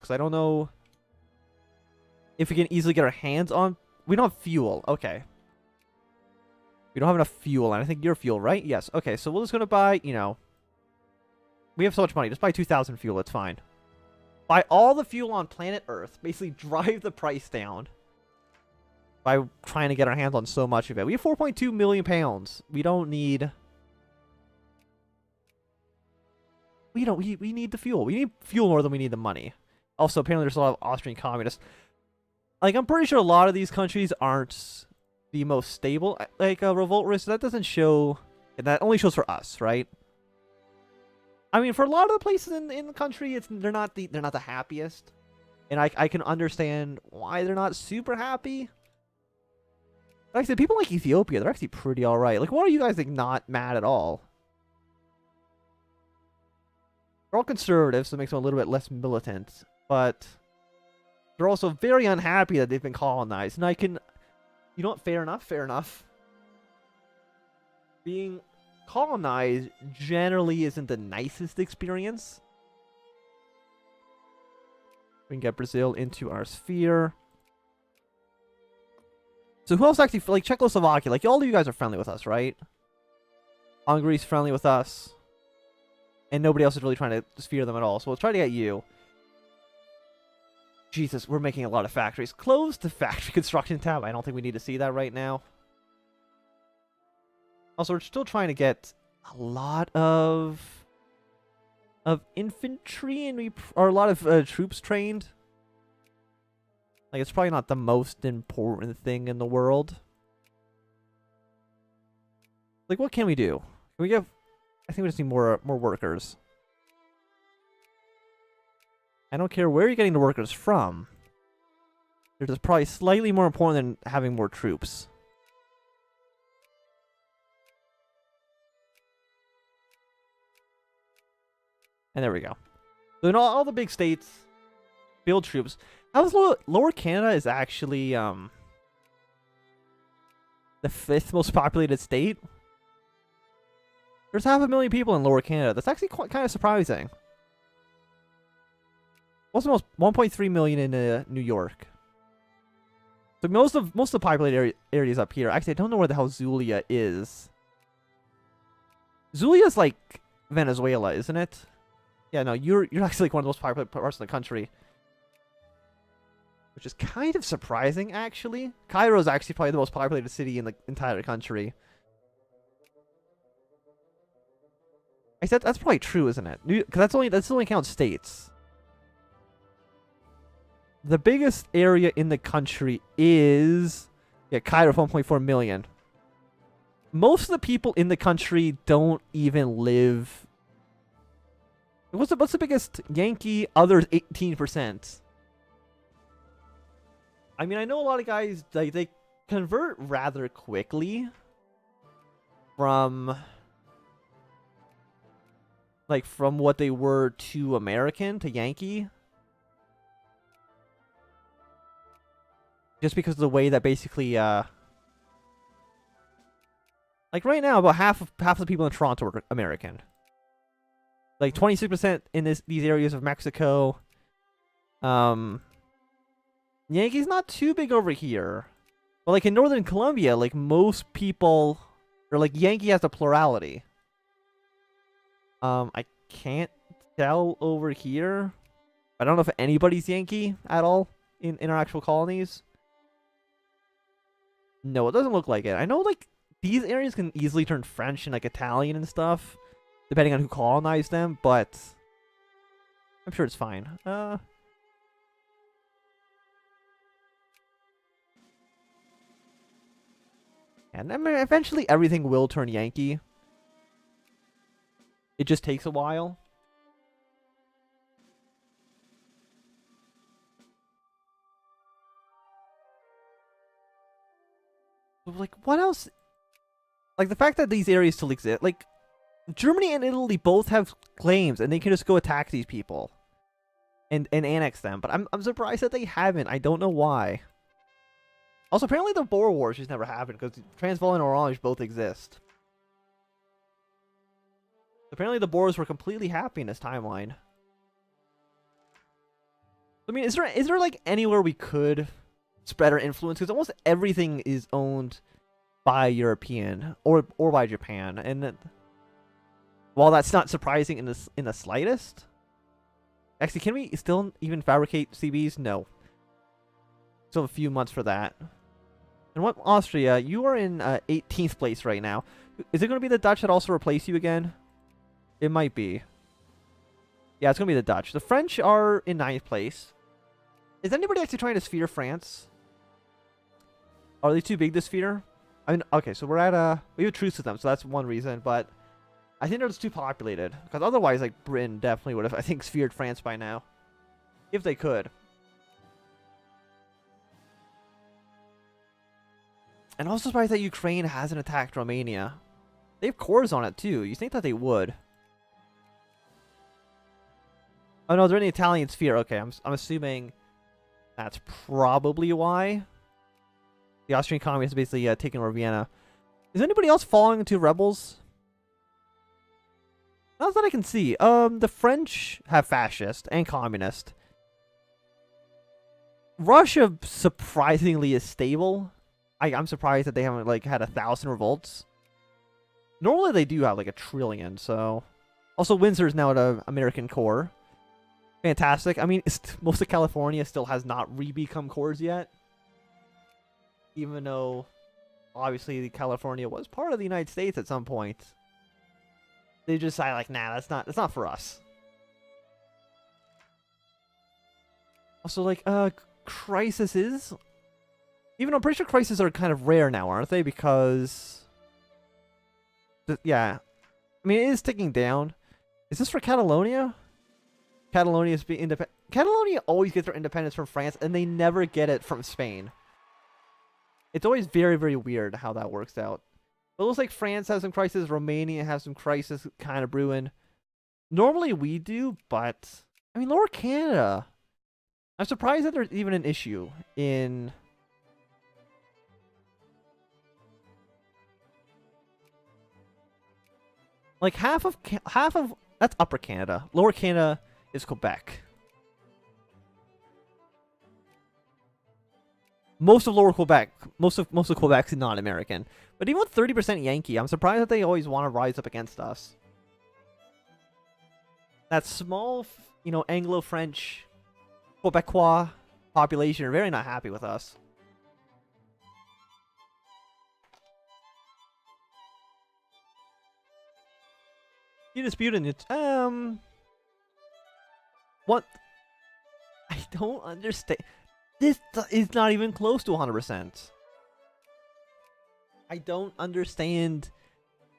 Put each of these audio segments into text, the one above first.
Because I don't know if we can easily get our hands on... We don't have fuel. Okay. We don't have enough fuel, and I think you're fuel, right? Yes. Okay, so we're just going to buy, you know... We have so much money. Just buy 2,000 fuel. It's fine. Buy all the fuel on planet Earth. Basically, drive the price down by trying to get our hands on so much of it. We have 4.2 million pounds. We don't need... We need the fuel. We need fuel more than we need the money. Also, apparently there's a lot of Austrian communists. Like, I'm pretty sure a lot of these countries aren't the most stable, like, revolt risk. That doesn't show... That only shows for us, right? I mean, for a lot of the places in the country, they're not the happiest. And I can understand why they're not super happy. Like I said, people like Ethiopia, they're actually pretty alright. Like, why are you guys, like, not mad at all? They're all conservative, so it makes them a little bit less militant. But they're also very unhappy that they've been colonized. And I can... You know what? Fair enough. Fair enough. Being colonized generally isn't the nicest experience. We can get Brazil into our sphere. So who else actually... Like, Czechoslovakia. Like, all of you guys are friendly with us, right? Hungary's friendly with us. And nobody else is really trying to sphere them at all. So we'll try to get you. Jesus, we're making a lot of factories. Close the factory construction tab. I don't think we need to see that right now. Also, we're still trying to get a lot of infantry and or a lot of troops trained. Like, it's probably not the most important thing in the world. Like, what can we do? Can we give... I think we just need more workers. I don't care where you're getting the workers from. They're just probably slightly more important than having more troops. And there we go. So in all the big states, build troops. How's Lower Canada is actually the 5th most populated state? There's 500,000 people in Lower Canada. That's actually kind of surprising. What's the most? 1.3 million in New York. So most of the populated areas up here. Actually, I don't know where the hell Zulia is. Zulia's like Venezuela, isn't it? Yeah, no, you're actually like one of the most popular parts of the country. Which is kind of surprising, actually. Cairo is actually probably the most populated city in the entire country. I said that's probably true, isn't it? Because that's only counts states. The biggest area in the country is... Yeah, Cairo, 1.4 million. Most of the people in the country don't even live... What's the biggest? Yankee, others 18%. I mean, I know a lot of guys, they convert rather quickly from... Like, from what they were to American, to Yankee. Just because of the way that basically, like, right now, about half of the people in Toronto are American. Like, 26% in these areas of Mexico. Yankee's not too big over here. But, like, in Northern Colombia, like, most people... Or, like, Yankee has a plurality. I can't tell over here. I don't know if anybody's Yankee at all in our actual colonies. No, it doesn't look like it. I know, like, these areas can easily turn French and, like, Italian and stuff, depending on who colonized them, but I'm sure it's fine. And I mean, eventually everything will turn Yankee. It just takes a while. Like, what else? Like, the fact that these areas still exist. Like, Germany and Italy both have claims, and they can just go attack these people. And annex them. But I'm surprised that they haven't. I don't know why. Also, apparently the Boer Wars just never happened, because Transvaal and Orange both exist. Apparently the Boers were completely happy in this timeline. I mean, is there like anywhere we could spread our influence? Because almost everything is owned by European or by Japan, and while that's not surprising in the slightest, actually, can we still even fabricate CBs? No, still a few months for that. And what Austria? You are in 18th place right now. Is it going to be the Dutch that also replace you again? It might be. Yeah, it's going to be the Dutch. The French are in 9th place. Is anybody actually trying to sphere France? Are they too big to sphere? I mean, okay, so we're at we have a truce with them, so that's one reason, but I think they're just too populated. Because otherwise, like, Britain definitely would have, I think, sphered France by now. If they could. And also surprised that Ukraine hasn't attacked Romania. They have cores on it, too. You think that they would. Oh, no, they're in the Italian sphere. Okay, I'm assuming that's probably why. The Austrian communists basically taking over Vienna. Is anybody else falling into rebels? Not that I can see. The French have fascist and communist. Russia surprisingly is stable. I'm surprised that they haven't like had 1,000 revolts. Normally they do have like 1 trillion. So also Windsor is now at an American core. Fantastic. I mean, most of California still has not re-become cores yet. Even though, obviously, California was part of the United States at some point. They just decided, like, nah, that's not for us. Also, like, crises. Even though I'm pretty sure crises are kind of rare now, aren't they? Because, yeah, I mean, it is ticking down. Is this for Catalonia? Catalonia is being independent. Catalonia always gets their independence from France, and they never get it from Spain. It's always very, very weird how that works out. It looks like France has some crisis. Romania has some crisis kind of brewing. Normally we do, but I mean, Lower Canada. I'm surprised that there's even an issue in. Like half of that's Upper Canada. Lower Canada is Quebec. Most of Lower Quebec, most of Quebec's not American. But even with 30% Yankee, I'm surprised that they always want to rise up against us. That small, you know, Anglo-French, Quebecois population are very not happy with us. You disputed it. What? I don't understand. This is not even close to 100%. I don't understand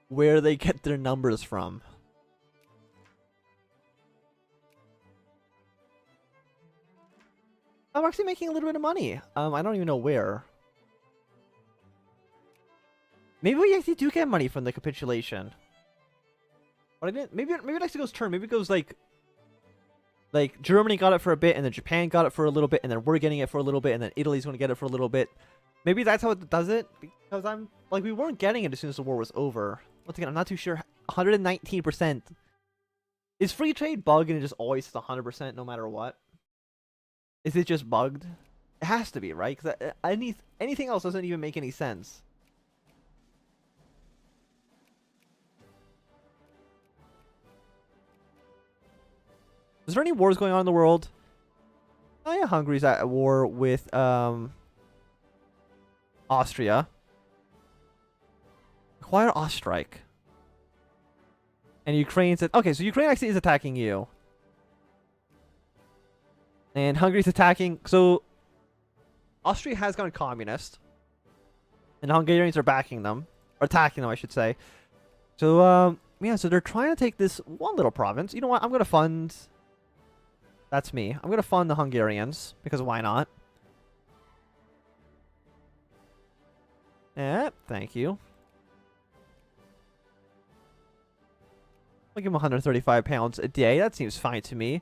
where they get their numbers from. I'm actually making a little bit of money. I don't even know where. Maybe we actually do get money from the capitulation. But I didn't. Maybe it actually goes turn. Maybe it goes like Germany got it for a bit, and then Japan got it for a little bit, and then we're getting it for a little bit, and then Italy's going to get it for a little bit. Maybe that's how it does it, because I'm like, we weren't getting it as soon as the war was over. Once again, I'm not too sure. 119%. Is free trade bugged and it just always says 100% no matter what? Is it just bugged? It has to be, right? Because anything else doesn't even make any sense. Is there any wars going on in the world? Oh yeah, Hungary's at war with Austria. Acquire Ostrike. And Ukraine said, okay, so Ukraine actually is attacking you. And Hungary's attacking, so Austria has gone communist. And the Hungarians are backing them. Or attacking them, I should say. So, yeah, so they're trying to take this one little province. You know what, I'm going to fund... That's me. I'm going to fund the Hungarians, because why not? Yeah, thank you. I'll give him 135 pounds a day. That seems fine to me.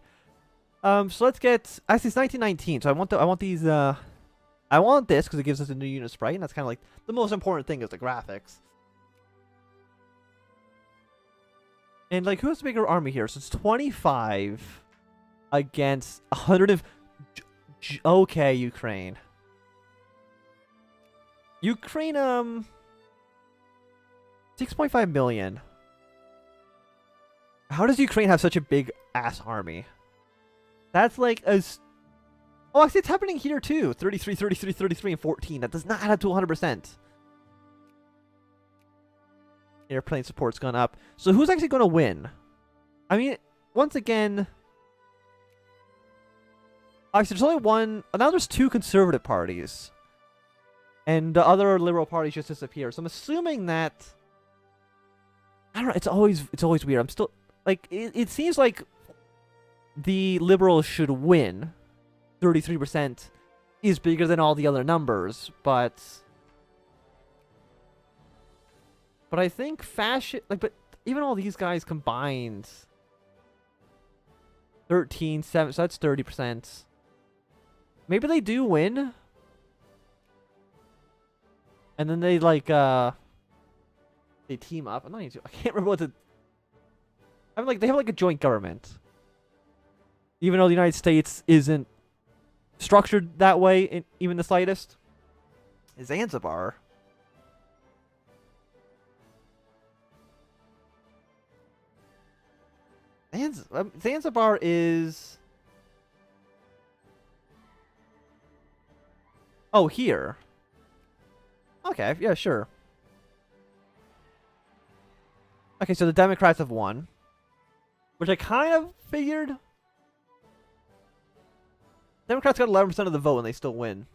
So let's get... Actually, it's 1919, so I want these... I want this, because it gives us a new unit sprite, and that's kind of like... The most important thing is the graphics. And, like, who has a bigger army here? So it's 25... against 100 of... Okay, Ukraine. Ukraine, 6.5 million. How does Ukraine have such a big ass army? That's like as. Oh, actually, it's happening here too. 33, 33, 33, and 14. That does not add up to 100%. Airplane support's gone up. So who's actually going to win? I mean, once again, actually, there's only one. Now there's two conservative parties, and the other liberal parties just disappear. So I'm assuming that. I don't know. It's always weird. I'm still like it seems like the liberals should win. 33% is bigger than all the other numbers, but I think but even all these guys combined 13, 7, so that's 30%. Maybe they do win. And then they like they team up. I can't remember what I mean, like they have like a joint government. Even though the United States isn't structured that way in even the slightest. Zanzibar. Zanzibar is. Oh, here. Okay, yeah, sure. Okay, so the Democrats have won. Which I kind of figured. Democrats got 11% of the vote and they still win.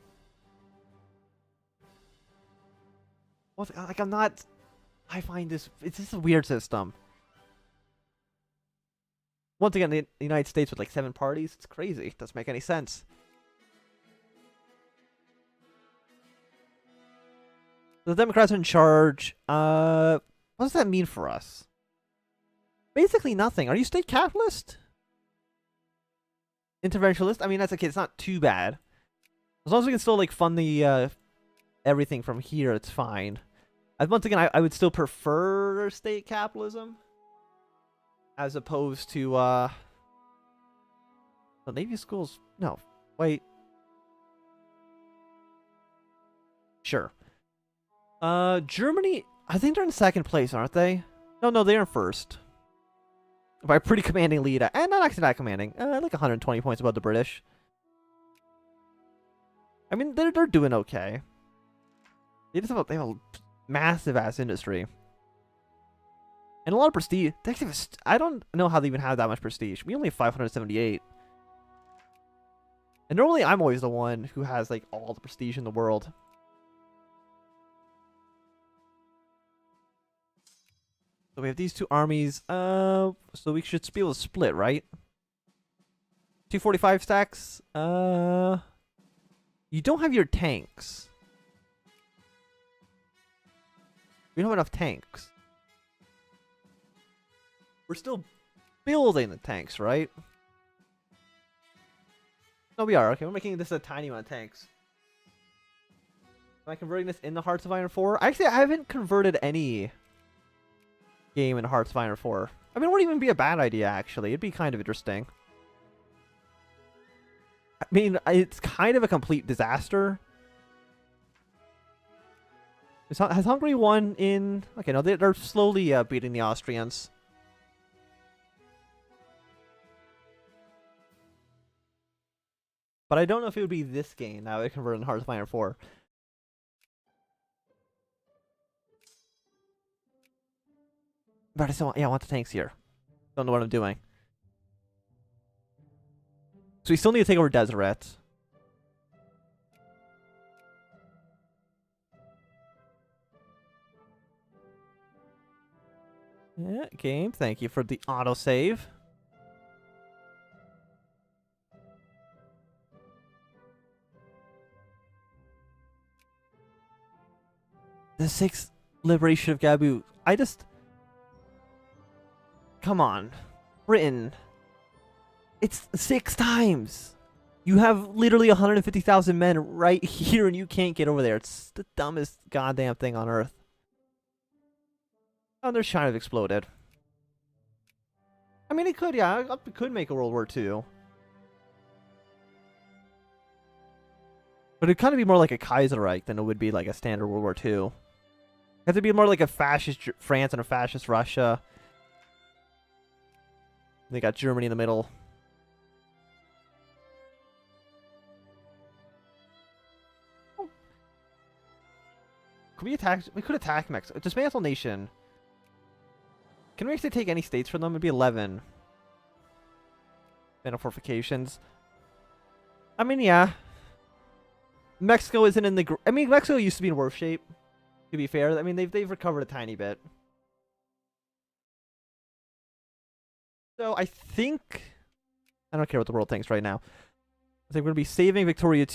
Like, I'm not. I find it's just a weird system. Once again, the United States with like 7 parties, it's crazy. It doesn't make any sense. The Democrats are in charge. What does that mean for us? Basically nothing. Are you state capitalist? Interventionist? I mean, that's okay. It's not too bad. As long as we can still like fund the everything from here, it's fine. Once again, I would still prefer state capitalism as opposed to the Navy schools. No, wait. Sure. Germany. I think they're in second place, aren't they? No, they're in first. By a pretty commanding lead. And not actually that commanding. Like 120 points above the British. I mean, they're doing okay. They have a massive ass industry. And a lot of prestige. They actually have I don't know how they even have that much prestige. We only have 578. And normally I'm always the one who has like all the prestige in the world. So we have these two armies. So we should be able to split, right? 245 stacks. You don't have your tanks. We don't have enough tanks. We're still building the tanks, right? No, we are. Okay, we're making this a tiny amount of tanks. Am I converting this in the Hearts of Iron 4? Actually, I haven't converted any game in Hearts of Iron 4. I mean, it wouldn't even be a bad idea, actually. It'd be kind of interesting. I mean, it's kind of a complete disaster. Has Hungary won in... Okay, no, they're slowly beating the Austrians. But I don't know if it would be this game that would convert in Hearts of Iron 4. But I still want, I want the tanks here. Don't know what I'm doing. So we still need to take over Deseret. Yeah, game. Thank you for the autosave. The 6th liberation of Gabu. Come on. Britain. It's 6 times. You have literally 150,000 men right here and you can't get over there. It's the dumbest goddamn thing on earth. Oh, their China have exploded. I mean, it could, yeah. It could make a World War II. But it'd kind of be more like a Kaiserreich than it would be like a standard World War II. Have to be more like a fascist France and a fascist Russia. They got Germany in the middle. Could we attack? We could attack Mexico. Dismantle nation. Can we actually take any states from them? It'd be 11. Battle fortifications. I mean, yeah. Mexico isn't in the... I mean, Mexico used to be in worse shape, to be fair. I mean, they've recovered a tiny bit. So I think... I don't care what the world thinks right now. I think we're going to be saving Victoria